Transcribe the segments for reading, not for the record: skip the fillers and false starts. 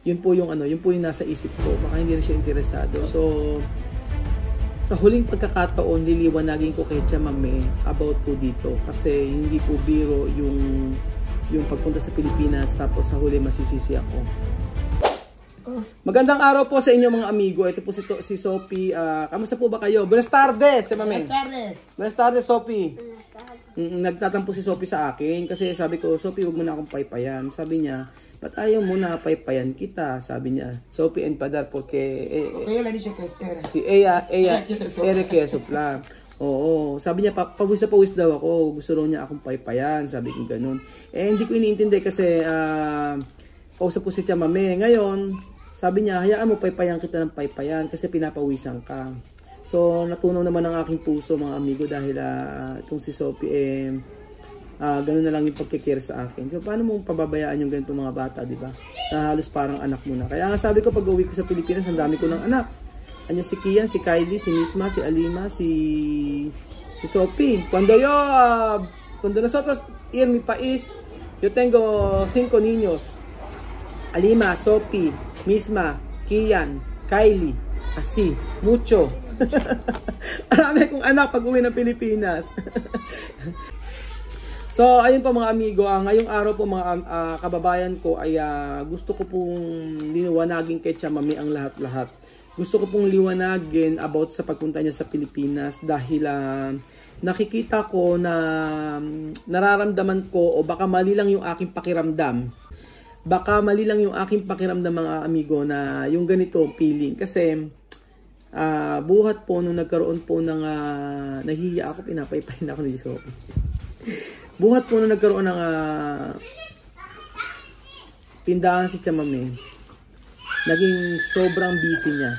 Yun po yung ano, yun po yung nasa isip ko. Baka hindi na siya interesado. So, sa huling pagkakataon, liliwanagin ko kay Tia Mame about po dito. Kasi hindi po biro yung pagpunta sa Pilipinas, tapos sa huli masisisi ako. Magandang araw po sa inyo mga amigo. Ito po si Sophie. Kamusta po ba kayo? Buenas tardes, Tia Mame. Buenas tardes. Buenas tardes, Sophie. Nagtatampo si Sophie sa akin kasi sabi ko, Sophie, huwag mo na akong paypayan. Sabi niya, ba't ayaw mo na paypayan kita? Sabi niya, Sophie and Padar porque Yo le he dicho que espera. si ella quiere queso plan. Oo, sabi niya pawis na pawis daw ako, gusto raw niya akong paypayan, sabi ko ganoon. Hindi ko iniintindi kasi kausap ko si Tia Mame. Ngayon, sabi niya, hayaan mo paypayan kita ng paypayan kasi pinapawisan ka. So, natunaw naman ang aking puso mga amigo dahil itong si Sophie ganun na lang yung pagkikare sa akin. So, paano mo pababayaan yung ganitong mga bata, di ba? Na halos parang anak mo na. Kaya nga sabi ko, pag uwi ko sa Pilipinas, ang dami ko ng anak. Anya si Kian, si Kylie, si Misma, si Alima, si Sophie. Cuando nosotros ir mi país, yo tengo 5 niños. Alima, Sophie, Misma, Kian, Kylie, así, mucho. Marami kong anak pag uwi ng Pilipinas. So, ayun po mga amigo, ngayong araw po mga kababayan ko ay gusto ko pong liwanagin kay Tia Mame ang lahat-lahat. Gusto ko pong liwanagin about sa pagpunta niya sa Pilipinas dahil nakikita ko na nararamdaman ko o baka mali lang yung aking pakiramdam. Baka mali lang yung aking pakiramdam mga amigo na yung ganito feeling. Kasi buhat po nung nagkaroon po ng nahihiya ako, pinapaypayin ako ni Sophie. Buhat po nung nagkaroon ng tindahan si Tia Mame, naging sobrang busy niya.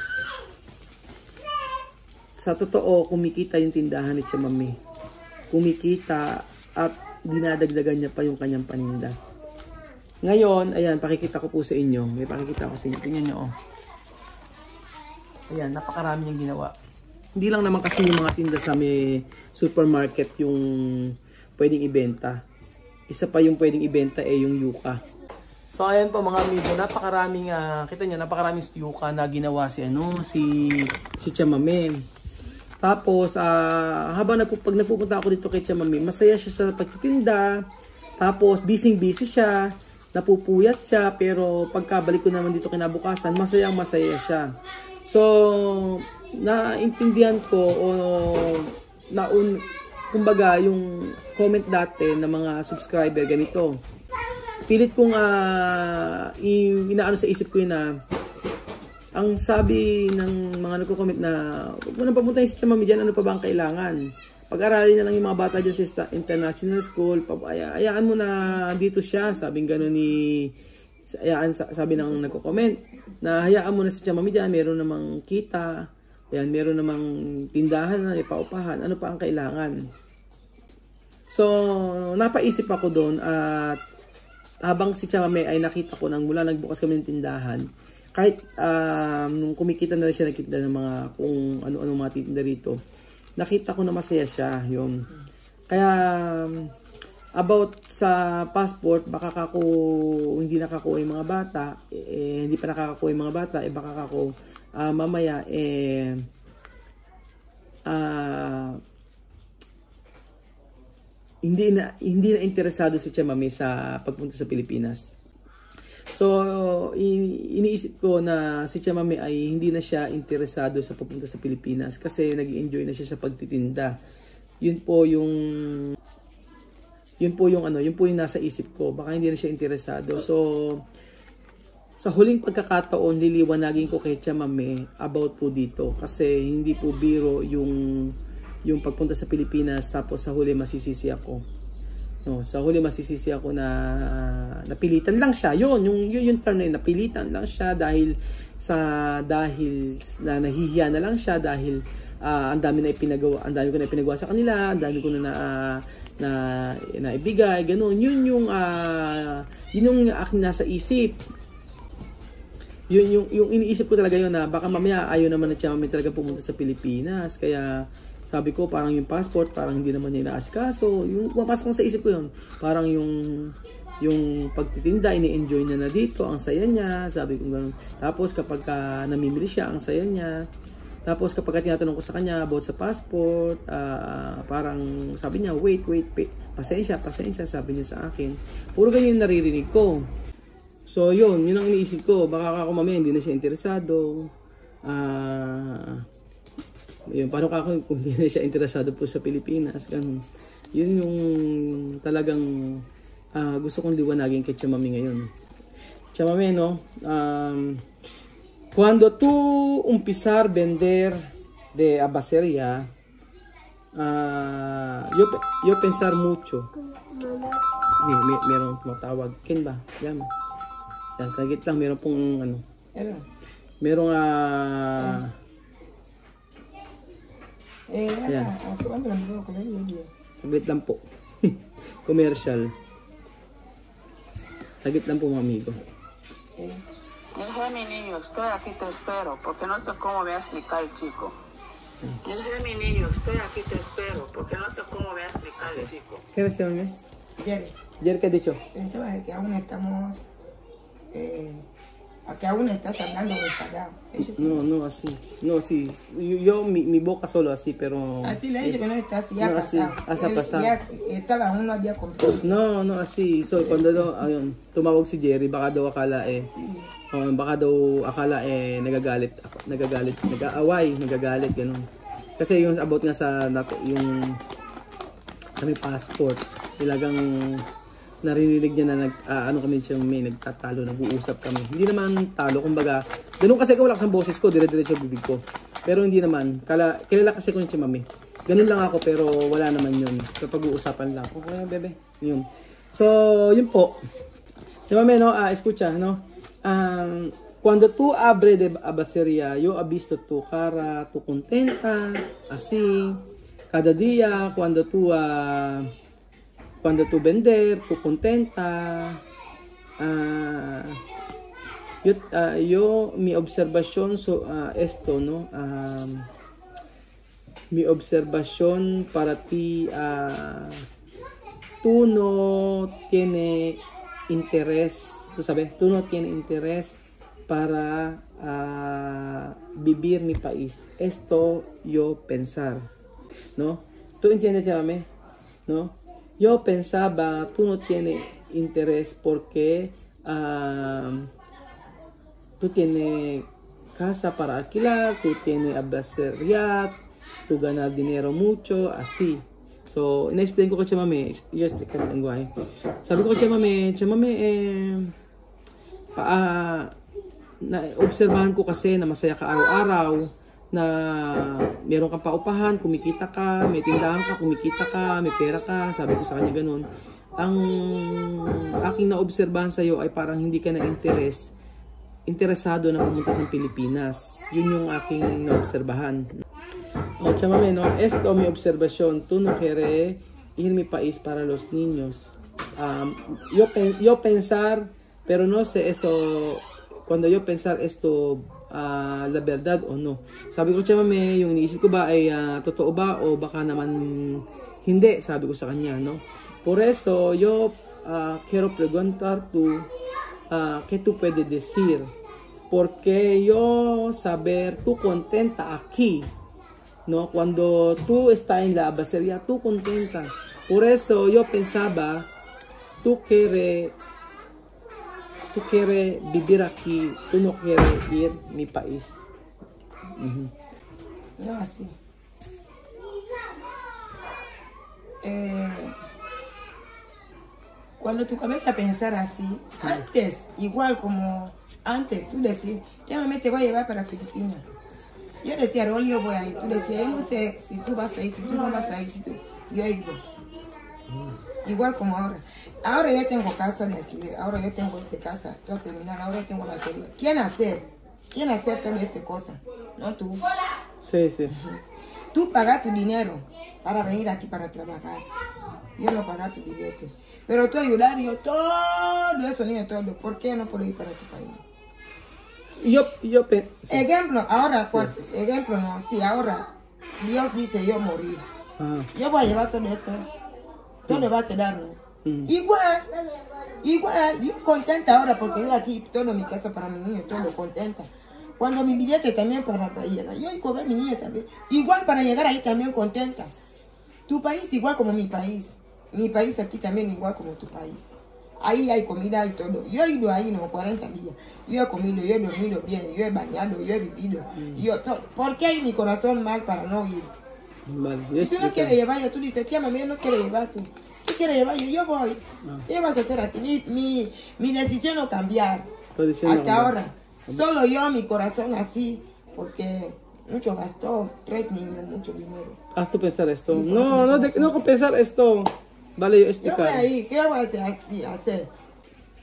Sa totoo, kumikita yung tindahan ni Tia Mame. Kumikita at dinadagdagan niya pa yung kanyang paninda. Ngayon, ayan, pakikita ko po sa inyo. May pakikita ko sa inyo. Tingnan nyo, oh. Ayan, napakarami niyang ginawa. Hindi lang naman kasi yung mga tinda sa may supermarket yung pwedeng ibenta. Isa pa yung pwedeng ibenta yung yuka. So ayan po mga amigo, napakaraming kita niyo, napakaraming yuka na ginawa si Tia Mame. Tapos habang pag nagpupunta ako dito kay Tia Mame, masaya siya sa pagtitinda. Tapos busy siya, napupuyat siya, pero pagkabalik ko naman dito kinabukasan, masaya siya. So naintindihan ko kumbaga yung comment dati ng mga subscriber ganito. Pilit kong inaano sa isip ko yun na ang sabi ng mga nagko-comment na huwag mo nang papuntahin si Tia Mame dyan, ano pa ba ang kailangan? Pag-aralin na lang yung mga bata dyan sa international school, ayaan mo na dito siya, sabing gano'n sabi ng nagko-comment na hayaan mo na si Tia Mame dyan, meron namang kita, ayan, meron namang tindahan na ipaupahan, ano pa ang kailangan? So, napaisip ako doon at habang si Tia Mame ay nakita ko nang mula nagbukas kami ng tindahan, kahit nung kumikita na rin siya, nakita ng mga kung ano-ano mga titinda rito, nakita ko na masaya siya yun. Kaya about sa passport, baka kako hindi nakakuha yung mga bata, hindi pa nakakakuha yung mga bata, baka kako mamaya hindi na interesado si Tia Mame sa pagpunta sa Pilipinas. So, iniisip ko na si Tia Mame ay hindi na siya interesado sa pagpunta sa Pilipinas kasi nag-enjoy na siya sa pagtitinda. Yun po yung nasa isip ko. Baka hindi na siya interesado. So, sa huling pagkakataon, liliwanagin ko kay Tia Mame about po dito kasi hindi po biro yung pagpunta sa Pilipinas tapos sa huli masisisi ako. No, sa huli masisisi ako na napilitan lang siya. Yung term na yun, napilitan lang siya dahil na nahihiya na lang siya dahil ang dami ko na ipinagawa sa kanila, ang dami ko na ibigay, gano'n. Yun yung aking nasa isip. Yung iniisip ko talaga yun na baka mamaya ayaw naman na Tia Mame talaga pumunta sa Pilipinas. Kaya sabi ko parang yung passport parang hindi naman niya inaasikaso. Yung pumapasok sa isip ko yun. Parang yung yung pagtitinda, ini-enjoy niya na dito, ang saya niya, sabi ko gano'n. Tapos kapag namimili siya, ang saya niya. Tapos kapag tinatanong ko sa kanya about sa passport, parang sabi niya, wait, pasensya, sabi niya sa akin. Puro ganyan yung naririnig ko. So yun ang iniisip ko, baka ako mamaya hindi na siya interesado. Yun, paano ako kung hindi na siya interesado po sa Pilipinas, ganun. Yun yung talagang gusto kong liwanagin kay Chamame ngayon. Chamame, no? Cuando tú empezar vender de abacería, yo pensar mucho. Meron tumatawag. Ken ba? Yan. Yan, kagit lang. Meron pong ano. Merong yan. Saglit lang po. Commercial. Saglit lang po, mga amigo. Dije, mi niño, estoy aquí, te espero, porque no sé cómo voy a explicar el chico. Dije, mi niño, estoy aquí, te espero, porque no sé cómo voy a explicar el chico. ¿Qué decía, mami? Jerry. Jerry, ¿qué has dicho? Pensaba que aún estamos... que aún estás hablando de Saddam. No, así. No, así. Yo mi boca solo así, pero... Así le he dicho que no está así, ya no, pasado. Así, pasado. Ya estaba, aún no había comprado. No, así. So, cuando ayun, tumawag si Jerry, baka daw akala nagagalit, nag-aaway, nagagalit, ganun. Kasi yung about nga sa yung kami passport, talagang narinig niya na kami siya, may nagtatalo, nag-uusap kami. Hindi naman talo, kumbaga, ganun kasi kawalak sa boses ko, dire-diretso bibig ko. Pero hindi naman, kilala kasi ko yung Chamame. Ganun lang ako, pero wala naman yun. So, pag-uusapan lang. Okay, bebe. Yun. So, yun po. Chamame, no, escucha, no? Cuando tú abres de abacería, yo he visto tu cara, tu contenta, así, cada día, cuando tú vender, tú contenta. Yo mi observación esto, ¿no? Mi observación para ti, tú no tienes interés, tú sabes, tú no tienes interés para vivir mi país. Esto yo pensar, ¿no? ¿Tú entiendes, Chamame? ¿No? Yo pensaba, tú no tienes interés porque tú tienes casa para alquilar, tú tienes abacería, tú ganas dinero mucho, así. So, ina-explain ko kay Chamame, yo explain ko lenguaje. Sabi ko kay Chamame, obserbahan ko kasi na masaya ka araw-araw, na meron kang paupahan, kumikita ka, may tindahan ka, kumikita ka, may pera ka. Sabi ko sa kanya ganun. Ang aking naobserbahan sa iyo ay parang hindi ka na interesado na pumunta sa Pilipinas. Yun yung aking naobserbahan. O, Chamame, no? Esto mi observación. Tú no quieres ir mi país para los niños. Yo pensar, pero no sé esto, cuando yo pensar esto, la verdad o no. Sabi ko, Chamame, yung iniisip ko ba ay totoo ba o baka naman hindi, sabi ko sa kanya, no? Por eso, yo quiero preguntar tú, ¿qué tú puedes decir? Porque yo saber, tú contenta aquí, ¿no? Cuando tú estás en la abacería, tú contenta. Por eso, yo pensaba, tú quieres vivir aquí, tú no quieres ir a mi país. No, así. Cuando tú comienzas a pensar así, antes, igual como antes, tú decías, Chamame, te voy a llevar para Filipinas. Yo decía, Rol, yo voy a ir. Tú decías, yo no sé si tú vas a ir, si tú no vas a ir, yo he ido. Igual como ahora. Ahora ya tengo casa de alquiler, ahora yo tengo esta casa, todo terminar, ahora yo tengo la feria. ¿Quién hacer toda esta cosa? No tú. Sí, sí. Tú pagas tu dinero para venir aquí para trabajar. Yo no pago tu billete. Pero tú ayudar yo todo eso, niño, todo. ¿Por qué no puedo ir para tu país? Ejemplo, ahora, sí. Ejemplo, no, si ahora Dios dice yo morir, yo voy a llevar todo esto, todo le va a quedar, ¿no? Igual, yo contenta ahora porque yo aquí todo mi casa para mi niño, todo contenta. Cuando mi billete también para llegar, yo encontré a mi niña también. Igual para llegar ahí también contenta. Tu país igual como mi país. Mi país aquí también igual como tu país. Ahí hay comida y todo. Yo he ido ahí, no, 40 días. Yo he comido, yo he dormido bien, yo he bañado, yo he vivido. Yo todo. ¿Por qué hay mi corazón mal para no ir? Vale, Si tú no quieres llevar, yo tú dices, tía, mami, yo no quiero llevar tú. ¿Qué quieres llevar? Yo voy. ¿Qué vas a hacer aquí? Mi decisión no cambiar. Hasta ahora. Solo yo, mi corazón así, porque mucho gastó, 3 niños, mucho dinero. Haz tú pensar esto. Sí, no compensar esto. Vale, yo Yo explicar. voy ahí, ¿qué voy a hacer?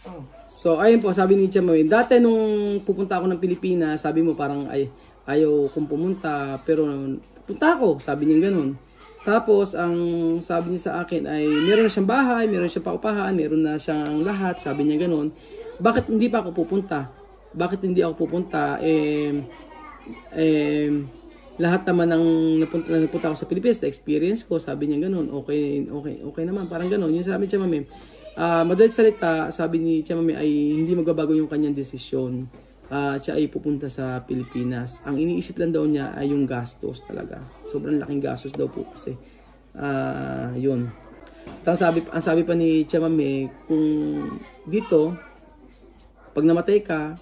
Oh. So, ayun po, sabi ni Tia Mami, dati nung pupunta ako ng Pilipinas, sabi mo parang ayaw kong pumunta, pero punta ako, sabi niya ganun. Tapos, ang sabi niya sa akin ay, meron na siyang bahay, meron siyang paupahan, meron na siyang lahat, sabi niya ganun. Bakit hindi pa ako pupunta? Bakit hindi ako pupunta? Lahat naman ng napunta ako sa Pilipinas, na experience ko, sabi niya ganun, okay naman, parang ganun. Yung sabi ni Tia Mami, madalit salita, sabi ni Tia Mami ay hindi magbabago yung kanyang desisyon. Siya ay pupunta sa Pilipinas. Ang iniisip lang daw niya ay yung gastos talaga. Sobrang laking gastos daw po kasi. Yun. Ang sabi pa ni Tia Mami, kung dito, pag namatay ka,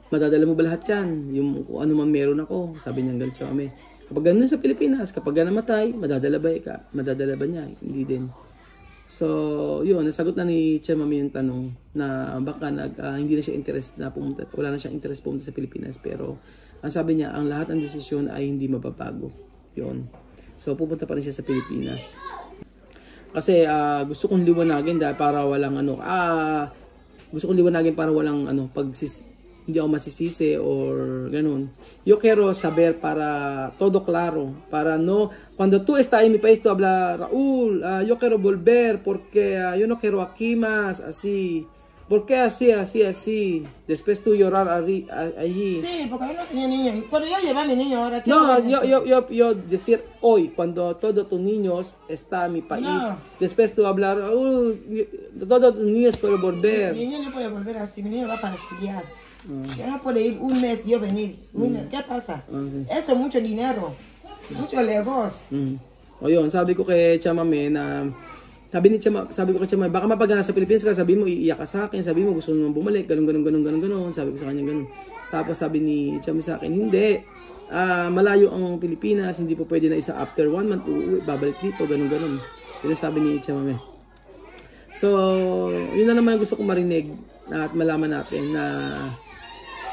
madadala mo ba lahat yan? Yung kung ano man meron ako, sabi niya ganun Tia Mami. Kapag ganun sa Pilipinas, kapag namatay, madadala ba niya? Hindi din. So, yun, nasagot na ni Tia Mami yung tanong na baka hindi na siya interest na pumunta, wala na siyang interest pumunta sa Pilipinas, pero ang sabi niya, ang lahat ng desisyon ay hindi mababago. Yun. So, pupunta pa rin siya sa Pilipinas. Kasi gusto kong liwanagin dahil para walang hindi ako masisisi or ganun. Yo quiero saber para todo claro, para no, cuando tú estás en mi país, tú hablas, Raúl, yo quiero volver porque yo no quiero aquí más, así. ¿Por qué así? Después tú llorar allí. Sí, porque yo no tenía niños. Pero yo llevé a mi niño ahora. No, yo decir hoy, cuando todos tus niños están en mi país, no. Después tú hablar, todos tus niños pueden volver. Mi niño no puede volver así, mi niño va para estudiar. Yo no puedo ir un mes yo venir. ¿Qué pasa? Sí. Eso es mucho dinero. Mucho legos. O yun, sabi ko kay Tia Mami na sabi ko kay Tia Mami, baka mapag sa Pilipinas ka, sabi mo iiyak ka sa akin, sabi mo gusto mo bumalik, ganun, sabi ko sa kanya ganun. Tapos sabi ni Tia Mami sa akin, hindi. Malayo ang Pilipinas, hindi po pwede na isa after 1 month uuwi, babalik dito, ganun. Yun sabi ni Tia Mami. So, yun na naman gusto kong marinig at malaman natin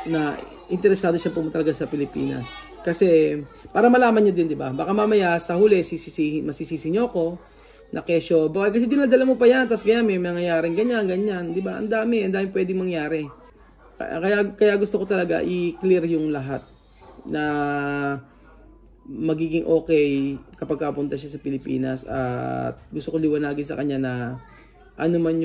na interesado siya pumunta talaga sa Pilipinas. Kasi, para malaman niyo din, di ba? Baka mamaya sa huli, masisisi niyo ako na kesyo. Baka kasi dinadala mo pa yan, tapos kaya may mangyayaring ganyan, di ba? Ang dami pwedeng mangyari. Kaya gusto ko talaga i-clear yung lahat na magiging okay kapag kapunta siya sa Pilipinas. At gusto ko liwanagin sa kanya na ano man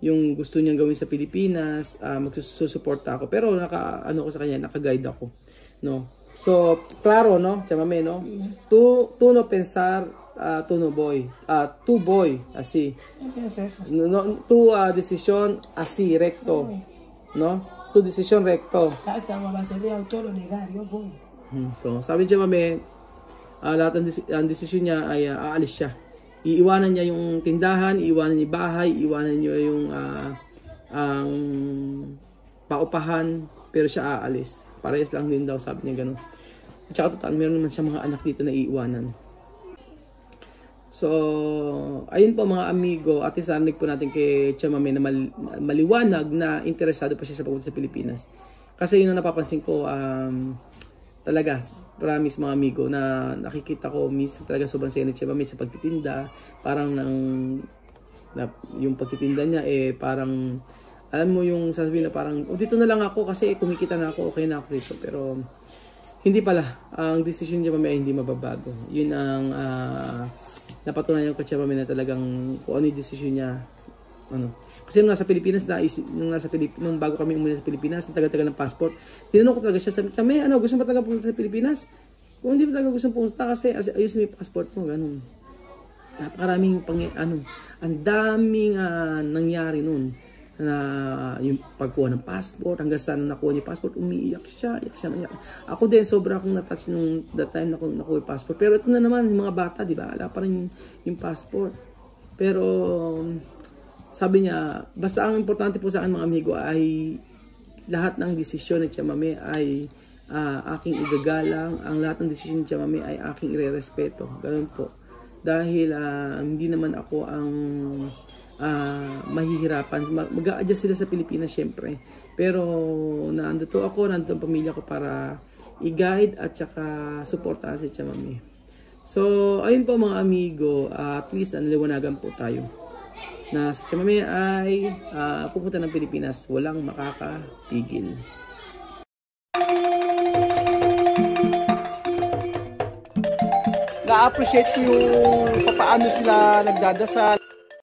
yung gusto niyang gawin sa Pilipinas, magsusuporta ako. Pero ko sa kanya, naka-guide ako, no? So, claro, no? Tia Mami, no? Tú no pensar, tú no voy. Tú voy, así. No, tu decisión así, recto. No? Tu decisión recto. Casa, mabasería, todo legal, yo voy. So, sabi Tia Mami, lahat ng desisyon niya ay aalis siya. Iiwanan niya yung tindahan, iiwanan niya yung bahay, iiwanan niya yung ang paupahan, pero siya aalis. Parehas lang din daw, sabi niya ganun. At saka total, meron naman siya mga anak dito na iiwanan. So, ayun po mga amigo, at isanig po natin kay Tia Mami na maliwanag na interesado pa siya sa pagpunta sa Pilipinas. Kasi yun ang napapansin ko, talaga, promise mga amigo, na nakikita ko minsan talaga sobrang senit siya sa pagtitinda. Parang yung pagtitinda niya parang, alam mo yung sasabihin na parang, dito na lang ako kasi kumikita na ako, okay na ako dito. Pero hindi pala, ang decision niya ay hindi mababago. Yun ang napatunayan ko Tia Mami na talagang kung ano yung decision niya. Kasi nung nasa Pilipinas, nung bago kami umuwi sa Pilipinas, tagal-tagal ng passport, tinanong ko talaga siya, sabi, Mami, gusto mo talaga pumunta sa Pilipinas? Kung hindi mo talaga gusto pumunta kasi ayusin mo yung passport mo, ganun. Napakaraming ang daming nangyari noon na yung pagkuha ng passport, hanggang sa nakuha niya passport, umiiyak siya. Ako din, sobra akong natouch nung that time na nakuha yung passport. Pero ito na naman, yung mga bata, di ba? Wala pa rin yung passport. Pero, sabi niya, basta ang importante po sa akin mga amigo ay lahat ng desisyon ni Tia Mami ay aking igagalang. Ang lahat ng desisyon ni Tia Mami ay aking irerespeto. Ganun po. Dahil hindi naman ako ang mahihirapan. Mag-a-adjust sila sa Pilipinas syempre. Pero nandito ako, nandito ang pamilya ko para i-guide at saka suportahan si Tia Mami. So, ayun po mga amigo, please naliwanagan po tayo na si Tia Mami ay pupunta ng Pilipinas. Walang makakapigil. Na-appreciate ko yung paano sila nagdadasal.